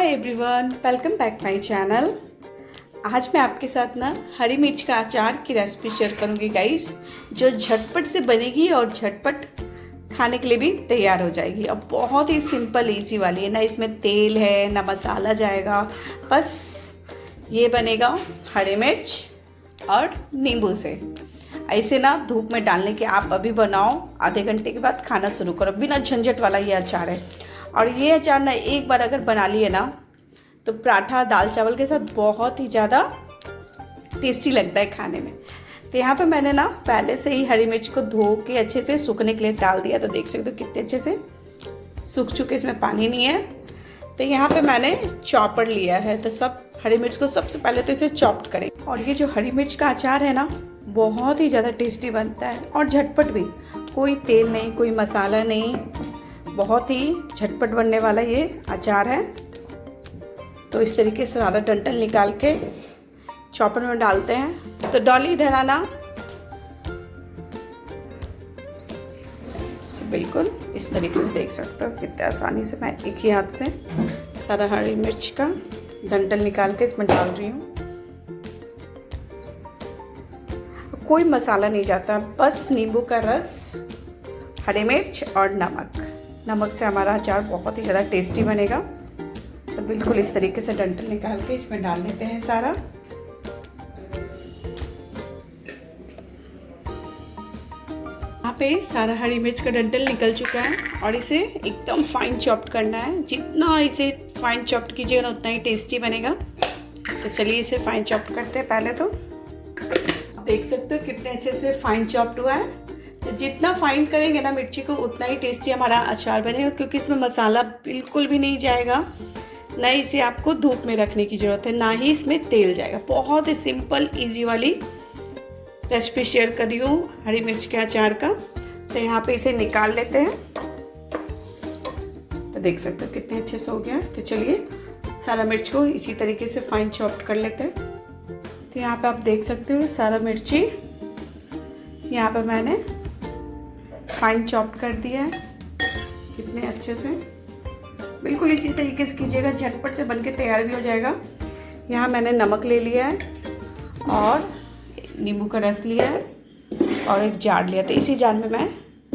Everyone, welcome back my channel. आज मैं आपके साथ ना हरी मिर्च का अचार की रेसिपी शेयर करूंगी गाइस, जो झटपट से बनेगी और झटपट खाने के लिए भी तैयार हो जाएगी और बहुत ही सिंपल इजी वाली है। ना इसमें तेल है ना मसाला जाएगा, बस ये बनेगा हरी मिर्च और नींबू से। ऐसे ना धूप में डालने के आप अभी बनाओ, आधे घंटे के बाद खाना शुरू करो। बिना झंझट वाला ये अचार है और ये अचार ना एक बार अगर बना लिए ना तो पराठा दाल चावल के साथ बहुत ही ज़्यादा टेस्टी लगता है खाने में। तो यहाँ पे मैंने ना पहले से ही हरी मिर्च को धो के अच्छे से सूखने के लिए डाल दिया। तो देख सकते हो कितने अच्छे से सूख चुके, इसमें पानी नहीं है। तो यहाँ पे मैंने चॉपर लिया है, तो सब हरी मिर्च को सबसे पहले तो इसे चॉप्ड करें। और ये जो हरी मिर्च का अचार है ना बहुत ही ज़्यादा टेस्टी बनता है और झटपट भी, कोई तेल नहीं कोई मसाला नहीं, बहुत ही झटपट बनने वाला ये अचार है। तो इस तरीके से सारा डंठल निकाल के चॉपर में डालते हैं। तो डॉली इधर आना। तो बिल्कुल इस तरीके से देख सकते हो कितने आसानी से मैं एक ही हाथ से सारा हरी मिर्च का डंठल निकाल के इसमें डाल रही हूँ। कोई मसाला नहीं जाता, बस नींबू का रस, हरी मिर्च और नमक से हमारा अचार बहुत ही ज़्यादा टेस्टी बनेगा। तो बिल्कुल इस तरीके से डंठल निकाल के इसमें डाल लेते हैं सारा। यहाँ पे सारा हरी मिर्च का डंठल निकल चुका है और इसे एकदम फाइन चॉप्ड करना है। जितना इसे फाइन चॉप्ड कीजिएगा उतना ही टेस्टी बनेगा। तो चलिए इसे फाइन चॉप्ड करते हैं। पहले तो देख सकते हो कितने अच्छे से फाइन चॉप्ड हुआ है। तो जितना फाइन करेंगे ना मिर्ची को उतना ही टेस्टी हमारा अचार बनेगा, क्योंकि इसमें मसाला बिल्कुल भी नहीं जाएगा, ना इसे आपको धूप में रखने की ज़रूरत है, ना ही इसमें तेल जाएगा। बहुत ही सिंपल इजी वाली रेसिपी शेयर कर रही हूँ हरी मिर्च के अचार का। तो यहाँ पे इसे निकाल लेते हैं। तो देख सकते हो कितने अच्छे से हो गया। तो चलिए सारा मिर्च को इसी तरीके से फाइन चॉप्ड कर लेते हैं। तो यहाँ पे आप देख सकते हो सारा मिर्ची यहाँ पे मैंने फाइन चॉप्ड कर दिया है कितने अच्छे से। बिल्कुल इसी तरीके से कीजिएगा, झटपट से बनके तैयार भी हो जाएगा। यहाँ मैंने नमक ले लिया है और नींबू का रस लिया है और एक जार लिया। तो इसी जार में मैं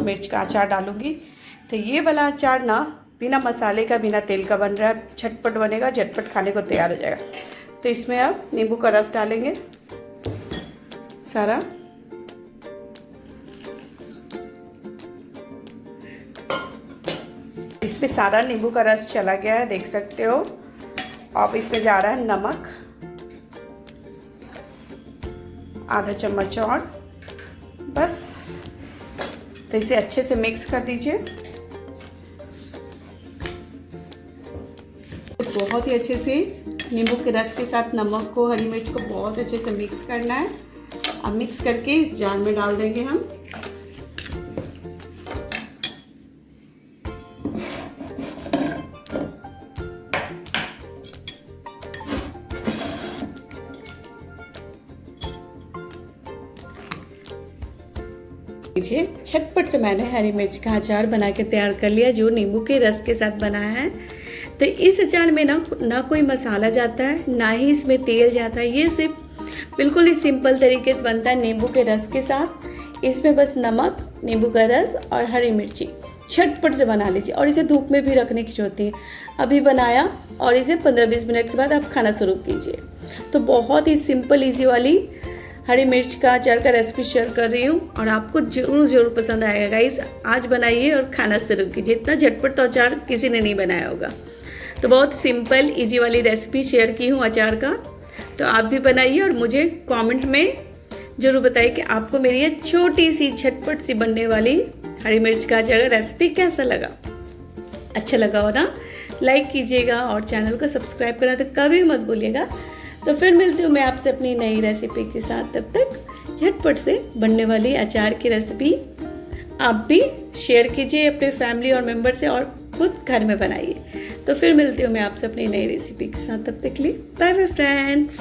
मिर्च का अचार डालूंगी। तो ये वाला अचार ना बिना मसाले का बिना तेल का बन रहा है, झटपट बनेगा, झटपट खाने को तैयार हो जाएगा। तो इसमें अब नींबू का रस डालेंगे सारा। इसमें सारा नींबू का रस चला गया है, देख सकते हो। अब इसमें जा रहा है नमक, आधा चम्मच और बस। तो इसे अच्छे से मिक्स कर दीजिए। तो बहुत ही अच्छे से नींबू के रस के साथ नमक को, हरी मिर्च को बहुत अच्छे से मिक्स करना है। अब मिक्स करके इस जार में डाल देंगे हम। झटपट से मैंने हरी मिर्च का अचार बना के तैयार कर लिया, जो नींबू के रस के साथ बनाया है। तो इस अचार में ना कोई मसाला जाता है, ना ही इसमें तेल जाता है। ये सिर्फ बिल्कुल ही सिंपल तरीके से बनता है नींबू के रस के साथ। इसमें बस नमक, नींबू का रस और हरी मिर्ची झटपट से बना लीजिए और इसे धूप में भी रखने की जरूरत है। अभी बनाया और इसे 15-20 मिनट के बाद आप खाना शुरू कीजिए। तो बहुत ही सिंपल इजी वाली हरी मिर्च का अचार का रेसिपी शेयर कर रही हूँ और आपको जरूर पसंद आएगा गाइस। आज बनाइए और खाना शुरू कीजिए। इतना झटपट तो अचार किसी ने नहीं बनाया होगा। तो बहुत सिंपल इजी वाली रेसिपी शेयर की हूँ अचार का। तो आप भी बनाइए और मुझे कमेंट में ज़रूर बताइए कि आपको मेरी ये छोटी सी झटपट सी बनने वाली हरी मिर्च का अचार का रेसिपी कैसा लगा। अच्छा लगा हो ना, लाइक कीजिएगा और चैनल को सब्सक्राइब करना तो कभी मत भूलिएगा। तो फिर मिलती हूँ मैं आपसे अपनी नई रेसिपी के साथ। तब तक झटपट से बनने वाली अचार की रेसिपी आप भी शेयर कीजिए अपने फैमिली और मेंबर से और खुद घर में बनाइए। तो फिर मिलती हूँ मैं आपसे अपनी नई रेसिपी के साथ। तब तक के लिए बाय बाय फ्रेंड्स।